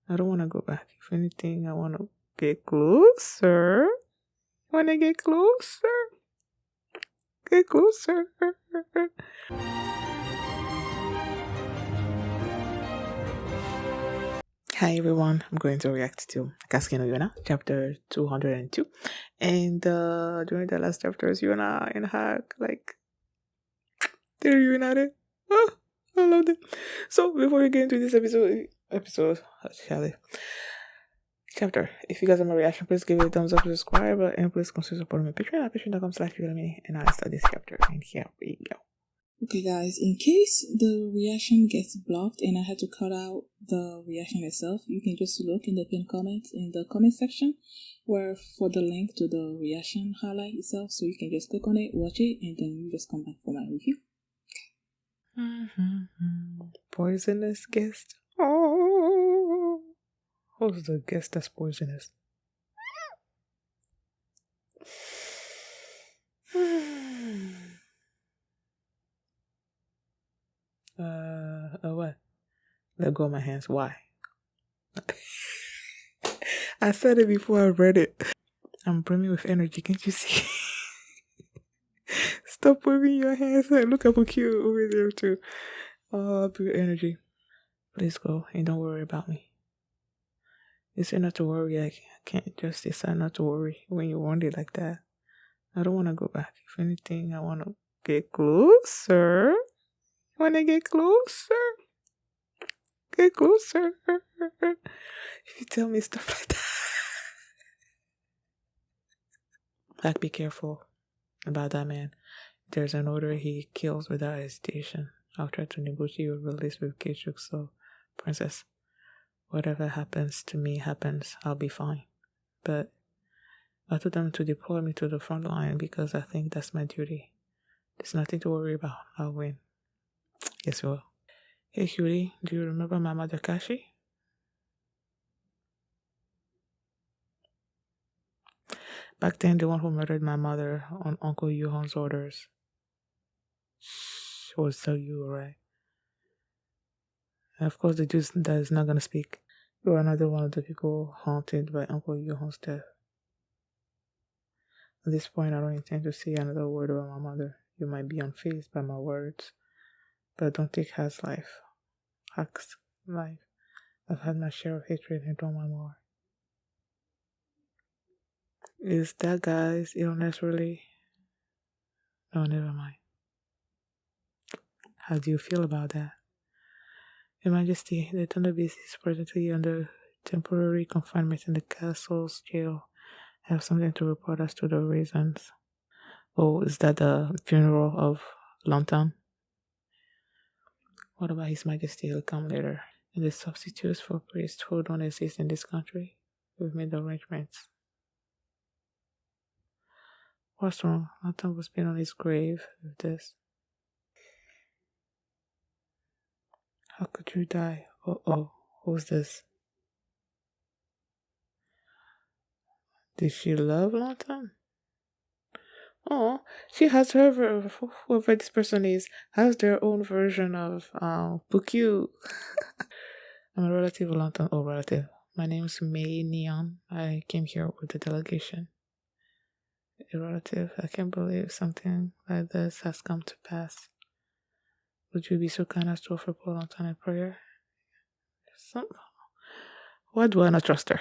I don't want to go back. If anything, I want to get closer. Want to get closer. Get closer. Hi everyone, I'm going to react to Akatsuki no Yona, chapter 202. And during the last chapters, Yona and Hak, like, they're reunited. Oh, I loved it. So before we get into this chapter, if you guys have my reaction, please give it a thumbs up, subscribe, and please consider supporting my Patreon at patreon.com/me, and I'll start this chapter. And here we go. Okay guys, in case the reaction gets blocked and I had to cut out the reaction itself, you can just look in the pinned comment in the comment section where for the link to the reaction highlight itself, so you can just click on it, watch it, and then you just come back for my review. Poisonous guest. Oh, who's the guest that's poisonous? What? Let go of my hands. Why? I said it before I read it. I'm brimming with energy. Can't you see? Stop moving your hands. Look up cute over there too. Oh, pure energy. Please go and don't worry about me. You said not to worry. I can't just decide not to worry when you want it like that. I don't want to go back. If anything, I want to get closer. Want to get closer. Get closer. If you tell me stuff like that. Like, be careful about that man. If there's an order, he kills without hesitation. I'll try to negotiate a release with Keichuk, so, princess, whatever happens to me happens. I'll be fine. But I told them to deploy me to the front line because I think that's my duty. There's nothing to worry about. I'll win. Yes, you will. Hey, cutie, do you remember my mother Kashi? Back then, the one who murdered my mother on Uncle Yuhon's orders. Shh, was so you, right? And of course, the dude that is not gonna speak. You are another one of the people haunted by Uncle Yuhon's death. At this point, I don't intend to say another word about my mother. You might be unfazed by my words, but don't take Hak's life. I've had my share of hatred and don't want more. Is that guy's illness really? Oh, never mind. How do you feel about that? Your Majesty, the Thunder Beast is presently under temporary confinement in the castle's jail. I have something to report as to the reasons. Oh, is that the funeral of Longtime? What about His Majesty? He'll come later. And the substitutes for priests who don't exist in this country? We've made arrangements. What's wrong? Longtime was been on his grave with this. How could you die? Oh, who's this? Did she love Longtime? Oh, she has whoever this person is, has their own version of Bukyu. I'm a relative of Longtime. Oh, relative. My name is Mei Neon. I came here with the delegation. A relative. I can't believe something like this has come to pass. Would you be so kind as to offer Paul Longtime a prayer? Why do I not trust her?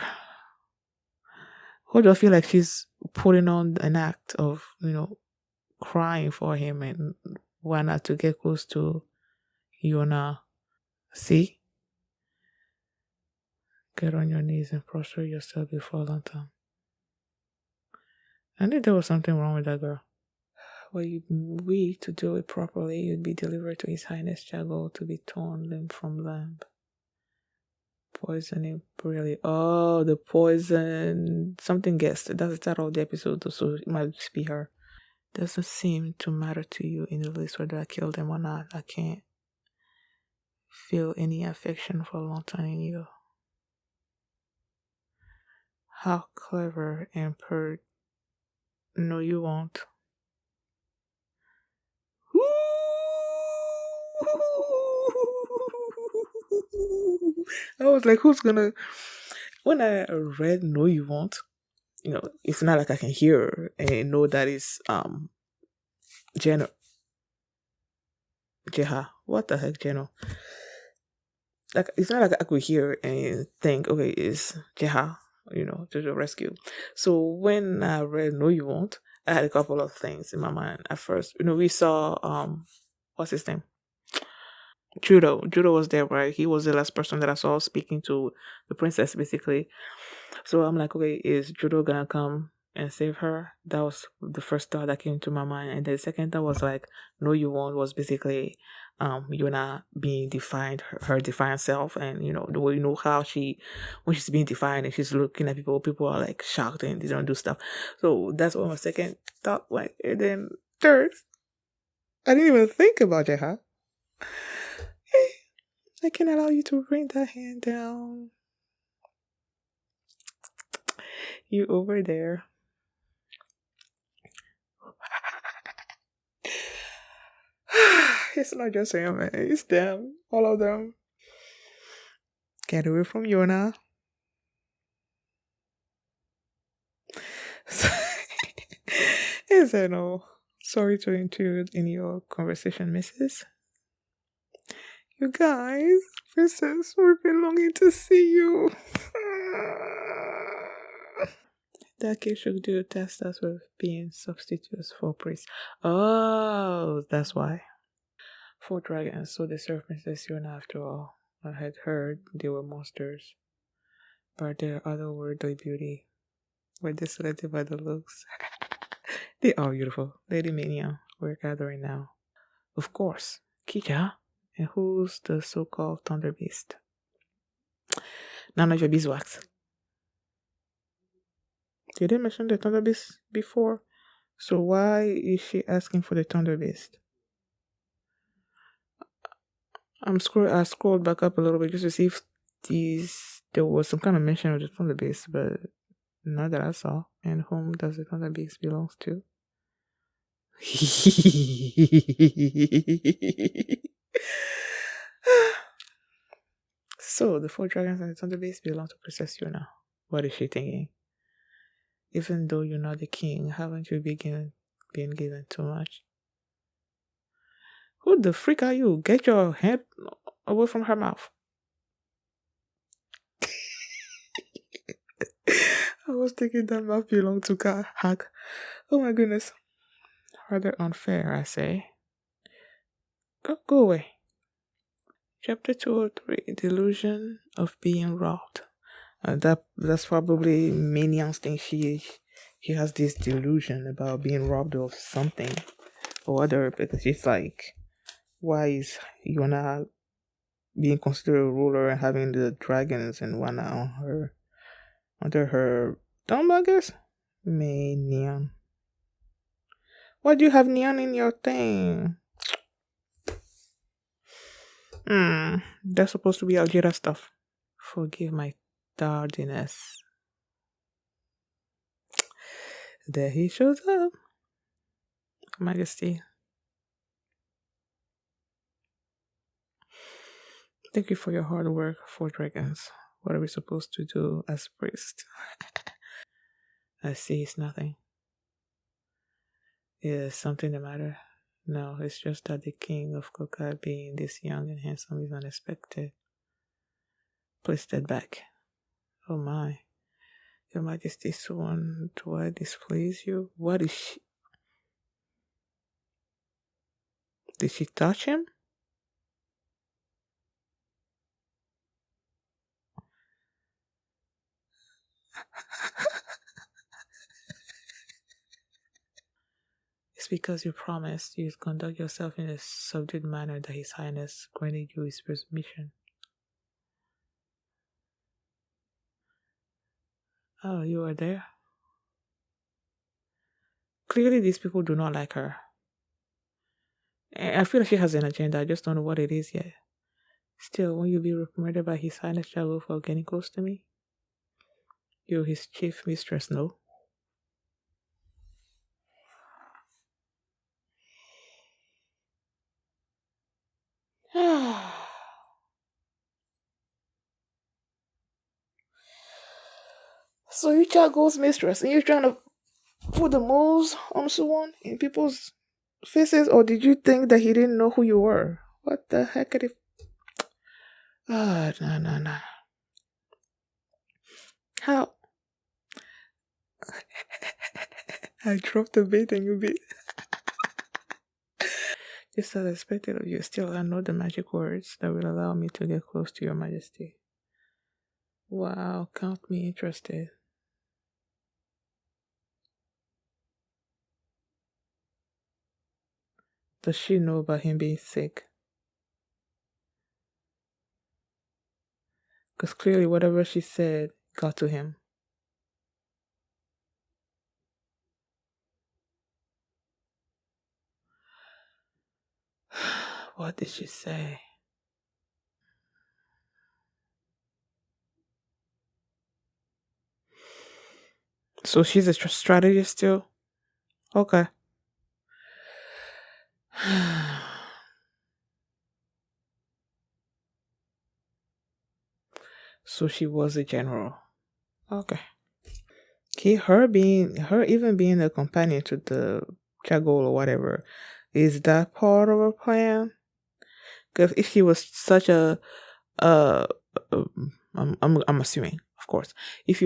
Why do I feel like she's putting on an act of, crying for him, and why not to get close to Yona? See? Get on your knees and prostrate yourself before Longtime. I knew there was something wrong with that girl. Were you weak to do it properly, you'd be delivered to His Highness Jago to be torn limb from limb. Poisoning, really. Oh, the poison. Something guessed. That's the title of the episode, so it might just be her. Doesn't seem to matter to you in the least whether I killed them or not. I can't feel any affection for a long time in you. How clever and pert. No, you won't. I was like, who's gonna? When I read "No, You Won't," it's not like I can hear and know that is Jeno, Jeha. What the heck, Jeno? Like it's not like I could hear and think, okay, it's Jeha, to the rescue. So when I read "No, You Won't," I had a couple of things in my mind. At first, we saw what's his name? Judo. Judo was there, right? He was the last person that I saw speaking to the princess, basically. So I'm like, okay, is Judo gonna come and save her? That was the first thought that came to my mind. And the second thought was like, "No, you won't," was basically Yona being defined, her defiant self. And the way how when she's being defined and she's looking at people are like shocked and they don't do stuff. So that's what my second thought like. And then third, I didn't even think about it, huh? I can allow you to bring that hand down. You over there. It's not just him, man. It's them. All of them. Get away from Yona. He said, no. Sorry to intrude in your conversation, missus. You guys, princess, we've been longing to see you. That kid should do test us with being substitutes for priests. Oh, that's why. For dragons, so they serve Princess Yona after all. I had heard they were monsters, but their otherworldly beauty were desolated by the looks. They are beautiful. Lady Mania, we're gathering now. Of course, Kija. And who's the so-called Thunder Beast? None of your beeswax. Did they mention the Thunder Beast before? So why is she asking for the Thunder Beast? I scrolled back up a little bit just to see if there was some kind of mention of the Thunder Beast, but not that I saw. And whom does the Thunder Beast belongs to? So the four dragons and the Thunder Beast belong to Princess Yuna. What is she thinking? Even though you're not the king, haven't you been given too much? Who the freak are you? Get your head away from her mouth. I was thinking that mouth belonged to Hag. Oh my goodness. Rather unfair, I say. Go away. Chapter 203, Delusion of Being Robbed. That's probably Minion's thing. She has this delusion about being robbed of something or other, because she's like, why is Yona being considered a ruler and having the dragons and whatnot on her under her thumb, I guess? Minion. Why do you have neon in your thing? That's supposed to be Algira stuff. Forgive my tardiness. There he shows up. Majesty. Thank you for your hard work, Four Dragons. What are we supposed to do as priest? I see it's nothing. Is something the matter? No, it's just that the king of Koka being this young and handsome is unexpected. Please step back. Oh my. Your Majesty Soo-won, do I displease you? What is she? Did she touch him? It's because you promised you'd conduct yourself in a subdued manner that His Highness granted you his permission. Oh, you are there? Clearly, these people do not like her. I feel like she has an agenda, I just don't know what it is yet. Still, won't you be reprimanded by His Highness Jago for getting close to me? You're his chief mistress, no? So you Chago's mistress, and you're trying to put the moves on Soo-won in people's faces, or did you think that he didn't know who you were? What the heck did he? Ah, no, no, no. How? I dropped the bait and you bit. Just as expected of you, still I know the magic words that will allow me to get close to your majesty. Wow, count me interested. Does she know about him being sick? Because clearly whatever she said got to him. What did she say? So she's a strategist too? Okay. So she was a general. Okay. Her even being a companion to the Chagol or whatever, is that part of her plan? Because if she was such uh, I'm assuming, of course, if she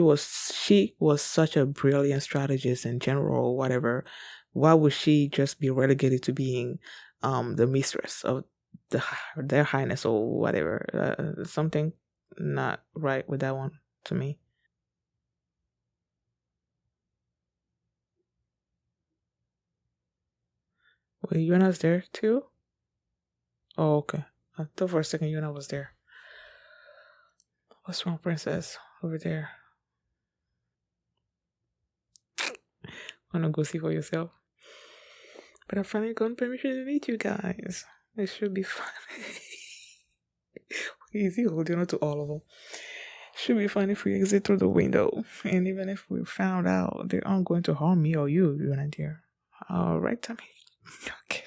was such a brilliant strategist in general or whatever, why would she just be relegated to being the mistress of their highness or whatever? Something not right with that one to me. Wait, Yona's there too? Oh, okay. I thought for a second Yona was there. What's wrong, princess? Over there. Wanna go see for yourself? But I finally got permission to meet you guys. It should be fun. Easy holding on to all of them. Should be fun if we exit through the window. And even if we found out, they aren't going to harm me or you, Yona dear. Alright, Tommy. Okay.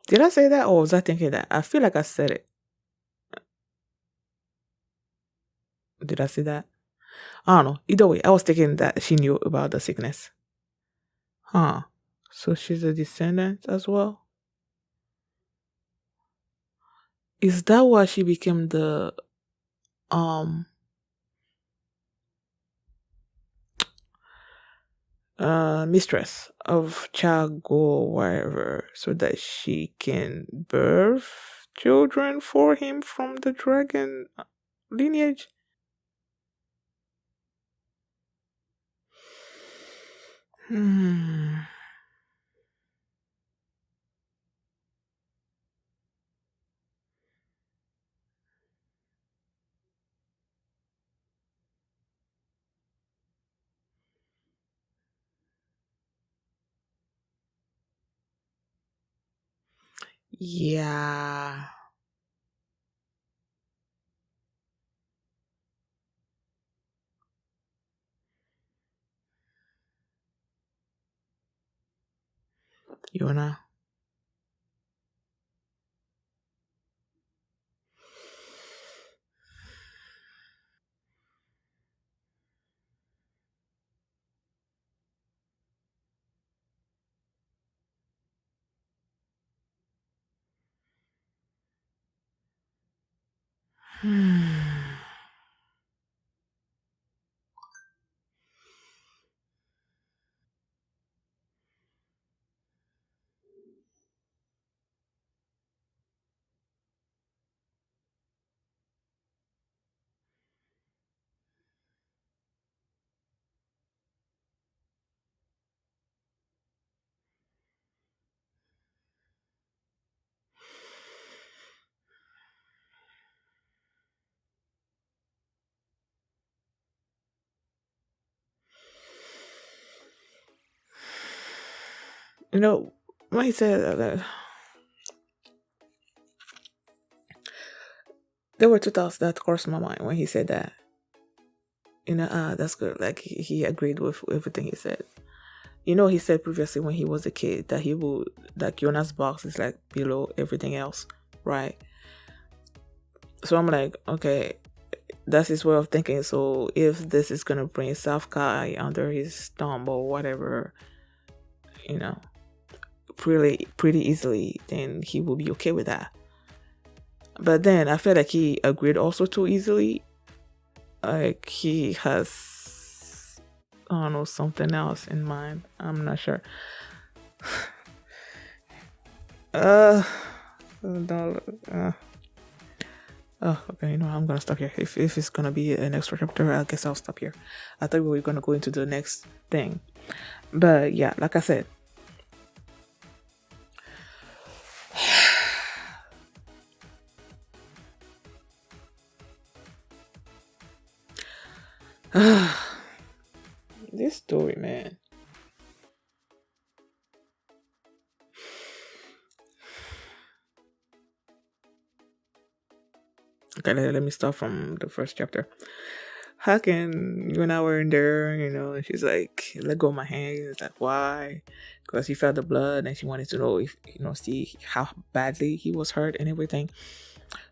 Did I say that or was I thinking that? I feel like I said it. Did I say that? I don't know. Either way, I was thinking that she knew about the sickness. Huh. So she's a descendant as well? Is that why she became the um mistress of Chago or whatever so that she can birth children for him from the dragon lineage? Hmm. Yeah. Yona. Hmm. You know, when he said that, there were two thoughts that crossed my mind when he said that. That's good. Like he agreed with everything he said. He said previously when he was a kid that he would, like, Yona's box is like below everything else, right? So I'm like, okay, that's his way of thinking. So if this is gonna bring South Kai under his thumb or whatever, you know, pretty easily, then he will be okay with that. But then I feel like he agreed also too easily. Like he has, I don't know, something else in mind. I'm not sure. No, oh, okay. I'm gonna stop here. If it's gonna be an extra chapter, I guess I'll stop here. I thought we were gonna go into the next thing, but yeah, like I said, this story, man. Okay, let me start from the first chapter. How can you and I were in there, and she's like, let go of my hand. It's like, why? Because he felt the blood and she wanted to know if, see how badly he was hurt and everything.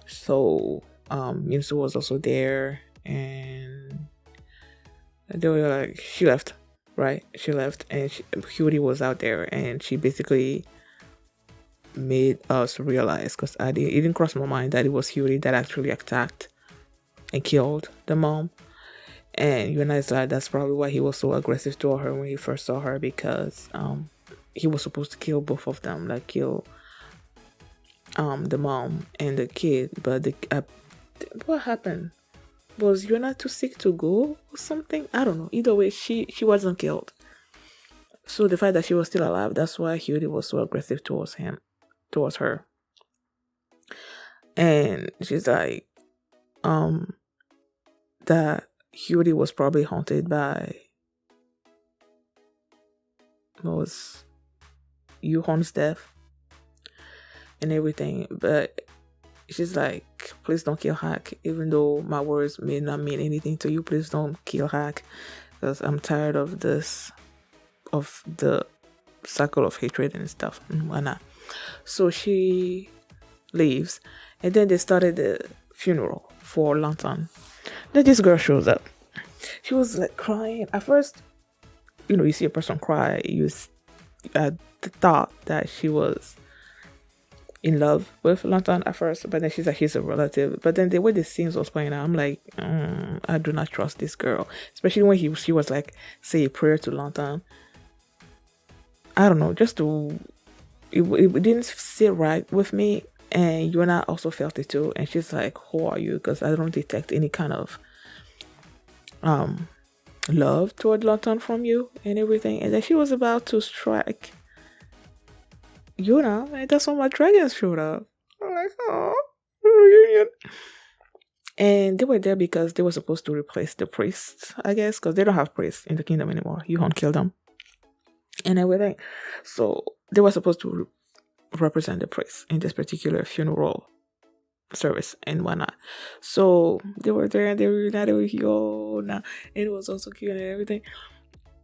So, Minsu was also there, and they were like, she left, right? She left, and Hyuri was out there, and she basically made us realize, because it didn't cross my mind that it was Hyuri that actually attacked and killed the mom. And Yona is like, that's probably why he was so aggressive toward her when he first saw her, because he was supposed to kill both of them, like kill the mom and the kid. But what happened? Was Yona too sick to go or something? I don't know. Either way, she wasn't killed. So the fact that she was still alive, that's why Hyuri was so aggressive towards her. And she's like, that Hyuri was probably haunted by was Yuhon's death and everything. But she's like, please don't kill Hack. Even though my words may not mean anything to you, please don't kill Hack, because I'm tired of this, of the cycle of hatred and stuff and whatnot. So she leaves, and then they started the funeral for Lantan. Then this girl shows up. She was like crying. At first, you see a person cry, you thought that she was in love with Lantan at first, but then she's like, he's a relative. But then the way the scenes was playing out, I'm like, I do not trust this girl, especially when she was like, say a prayer to Lantan. I don't know, it didn't sit right with me. And Yona also felt it too, and she's like, who are you? Because I don't detect any kind of love toward Lantan from you and everything. And then she was about to strike Yona, and that's when my dragons showed up. I'm like, oh, reunion. And they were there because they were supposed to replace the priests, I guess, because they don't have priests in the kingdom anymore. Yuhon killed them and everything. So they were supposed to represent the priests in this particular funeral service and whatnot. So they were there and they were united with Yona, and it was also cute and everything.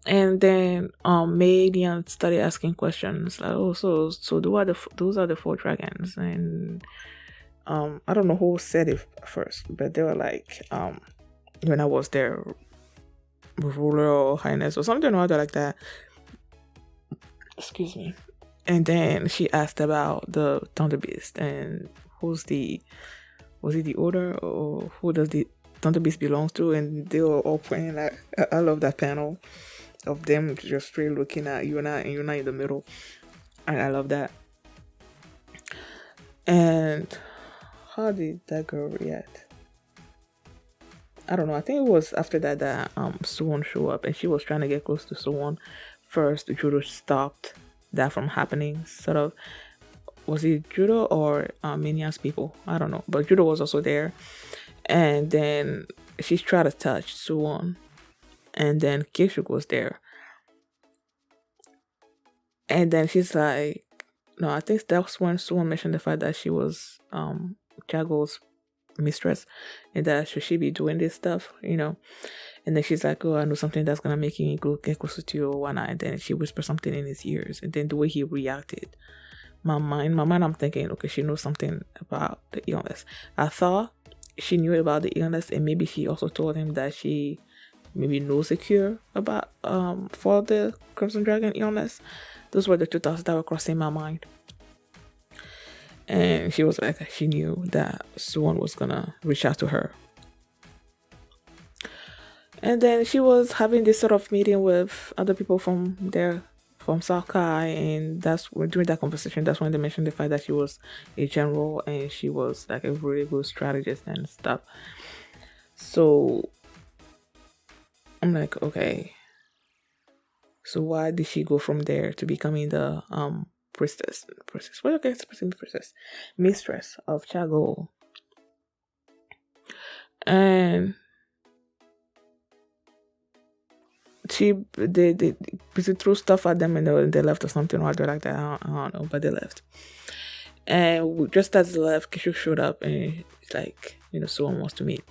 And then Madian started asking questions like, oh, so those are the 4 dragons. And I don't know who said it first, but they were like, when I was their ruler or highness or something or other like that. Excuse me. And then she asked about the Thunder Beast and was it the order, or who does the Thunder Beast belongs to? And they were all pointing at, I love that panel of them just straight looking at Yona and Yona in the middle. And I love that. And how did that girl react? I don't know. I think it was after that Soo-won showed up, and she was trying to get close to Soo-won. First, Judo stopped that from happening, sort of. Was it Judo or Minya's people? I don't know. But Judo was also there. And then she tried to touch Soo-won. And then Kishuk was there. And then she's like, no, I think that's when Soo-won mentioned the fact that she was Jago's mistress, and that should she be doing this stuff, And then she's like, "Oh, I know something that's gonna make you go get closer to you or whatnot." And then she whispers something in his ears, and then the way he reacted, my mind, I'm thinking, okay, she knows something about the illness. I thought she knew about the illness, and maybe she also told him that she maybe knows a cure about for the Crimson Dragon illness. Those were the two thoughts that were crossing my mind. And she was like, she knew that Soo-won was gonna reach out to her. And then she was having this sort of meeting with other people from there, from South Kai, and during that conversation, that's when they mentioned the fact that she was a general and she was like a really good strategist and stuff. So I'm like, okay, so why did she go from there to becoming the priestess? Well, okay, it's priestess, mistress of Chago, and they basically threw stuff at them and they left or something or other like that. I don't know, but they left. And just as they left, Kishu showed up and it's like, Soo-won wants to meet.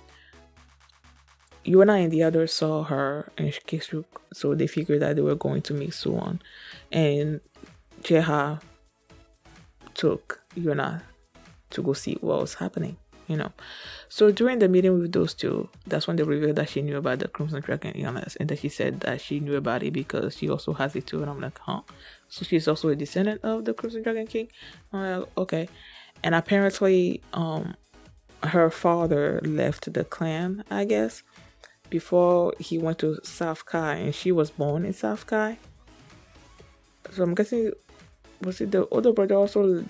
Yona and the others saw her and Kishu, so they figured that they were going to meet Soo-won. And Jeha took Yona to go see what was happening. So during the meeting with those two, that's when they revealed that she knew about the Crimson Dragon illness, and that she said that she knew about it because she also has it too. And I'm like, huh? So she's also a descendant of the Crimson Dragon King? I'm like, okay. And apparently, her father left the clan, I guess, before he went to South Kai, and she was born in South Kai. So I'm guessing, was it the older brother also?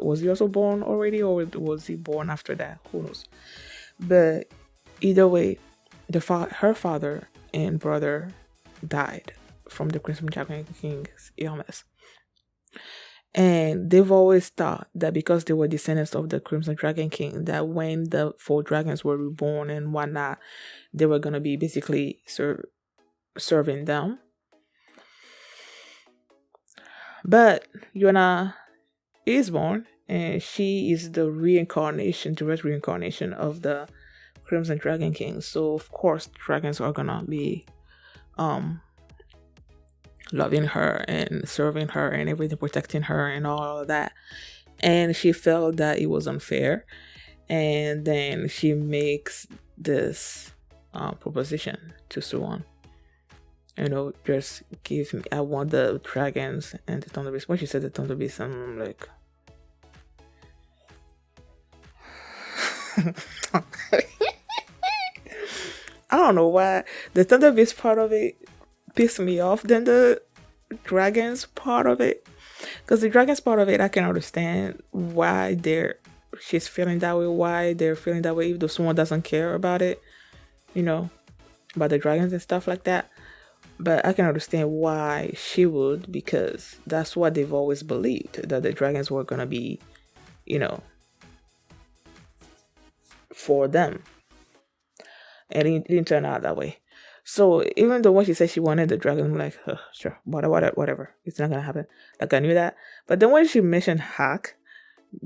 Was he also born already, or was he born after that? Who knows? But either way, her father and brother died from the Crimson Dragon King's illness. And they've always thought that because they were descendants of the Crimson Dragon King, that when the 4 dragons were reborn and whatnot, they were going to be basically serving them. But Yona is born, and she is the direct reincarnation of the Crimson Dragon King. So of course, dragons are gonna be loving her and serving her and everything, protecting her and all of that. And she felt that it was unfair, and then she makes this proposition to Soo-won. Just give me, I want the dragons and the Thunder Beast. When she said the Thunder Beast, I'm like, I don't know why the Thunder Beast part of it pissed me off than the dragons part of it. Because the dragons part of it, I can understand why she's feeling that way, why they're feeling that way, even though someone doesn't care about it, about the dragons and stuff like that. But I can understand why she would, because that's what they've always believed, that the dragons were going to be, for them. And it didn't turn out that way. So even though when she said she wanted the dragon, I'm like, sure, whatever. It's not going to happen. Like, I knew that. But then when she mentioned Hack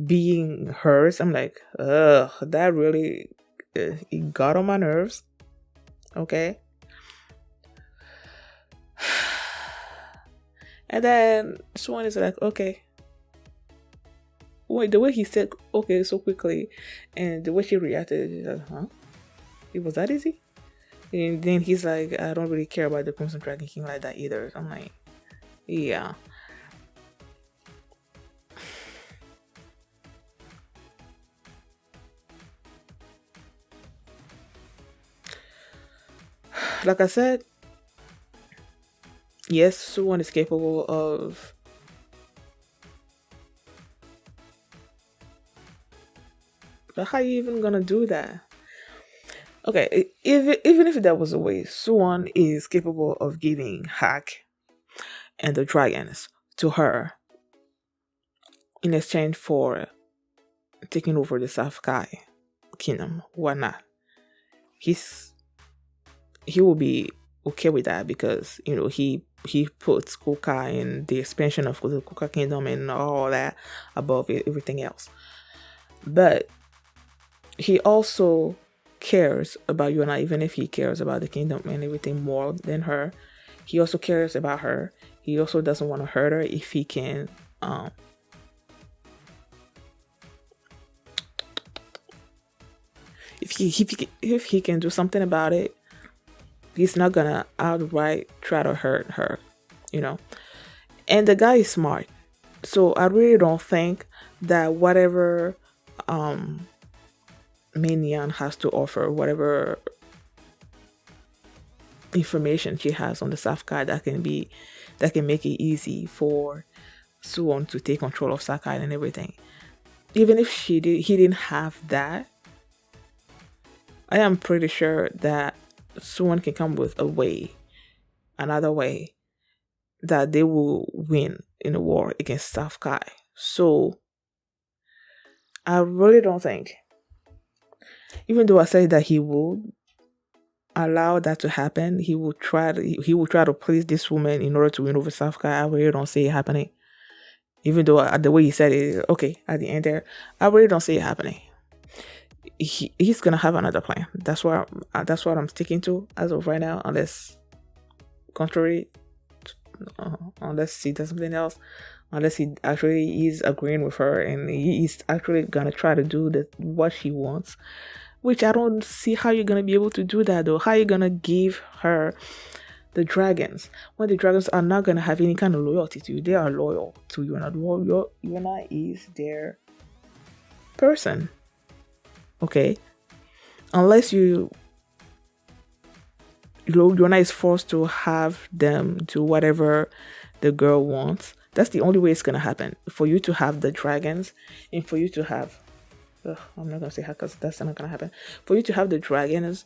being hers, I'm like, that really, it got on my nerves. Okay. And then Soo-won is like, okay. Wait, the way he said okay so quickly, and the way she reacted, like, huh? It was that easy? And then he's like, I don't really care about the Crimson Dragon King like that either. I'm like, yeah. Like I said, yes, Soo-won is capable of but how are you even gonna do that? Okay, even if that was a way, Soo-won is capable of giving Hack and the dragons to her in exchange for taking over the South Kai kingdom, whatnot. He will be okay with that because he puts Kuka and the expansion of the Kuka kingdom and all that above everything else. But he also cares about Yona, even if he cares about the kingdom and everything more than her. He also cares about her. He also doesn't want to hurt her if he can. If he can do something about it, he's not gonna outright try to hurt her, you know. And the guy is smart, so I really don't think that whatever Minion has to offer, whatever information she has on the Sakai that can make it easy for Soo-won to take control of Sakai and everything. Even if he didn't have that, I am pretty sure that Soo-won can come with another way that they will win in a war against Sakai. So I really don't think, even though I say that he will allow that to happen, he will try to please this woman in order to win over Sakai. I really don't see it happening. Even though the way he said it, okay, at the end there, I really don't see it happening. He's gonna have another plan. That's what I'm sticking to as of right now, unless unless he does something else, unless he actually is agreeing with her and he's actually gonna try to do what she wants, which I don't see how you're gonna be able to do that though. How are you gonna give her the dragons when the dragons are not gonna have any kind of loyalty to you? They are loyal to you, not Yona is their person. Okay, unless Yona is forced to have them do whatever the girl wants. That's the only way it's gonna happen. For you to have the dragons, and for you to have, I'm not gonna say how, because that's not gonna happen. For you to have the dragons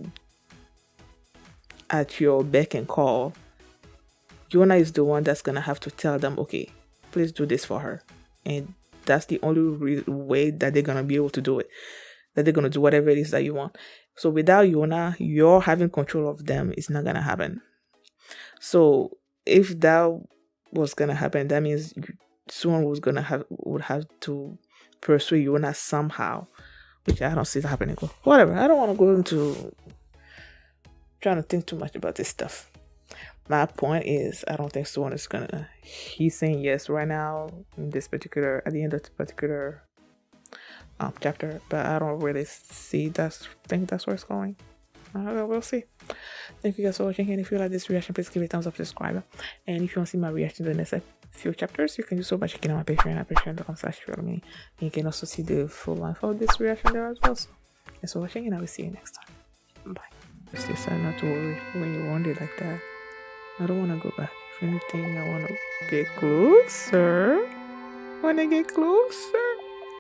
at your beck and call, Yona is the one that's gonna have to tell them, okay, please do this for her, and that's the only way that they're gonna be able to do it. That they're gonna do whatever it is that you want. So without Yona, you're having control of them. It's not gonna happen. So if that was gonna happen, that means someone would have to persuade Yona somehow, which I don't see that happening. Whatever. I don't want to go into trying to think too much about this stuff. My point is, I don't think someone is gonna. He's saying yes right now in this particular, at the end of the particular chapter, but I don't really think that's where it's going. We'll see. Thank you guys for watching, and if you like this reaction, please give it a thumbs up, subscribe, and if you want to see my reaction to the next few chapters, you can do so by checking out my Patreon at patreon.com/realme. You can also see the full length of this reaction there as well. So thanks for watching, and I will see you next time. Bye. Just decide not to worry when you want it like that. I don't want to go back. If anything, I want to get closer.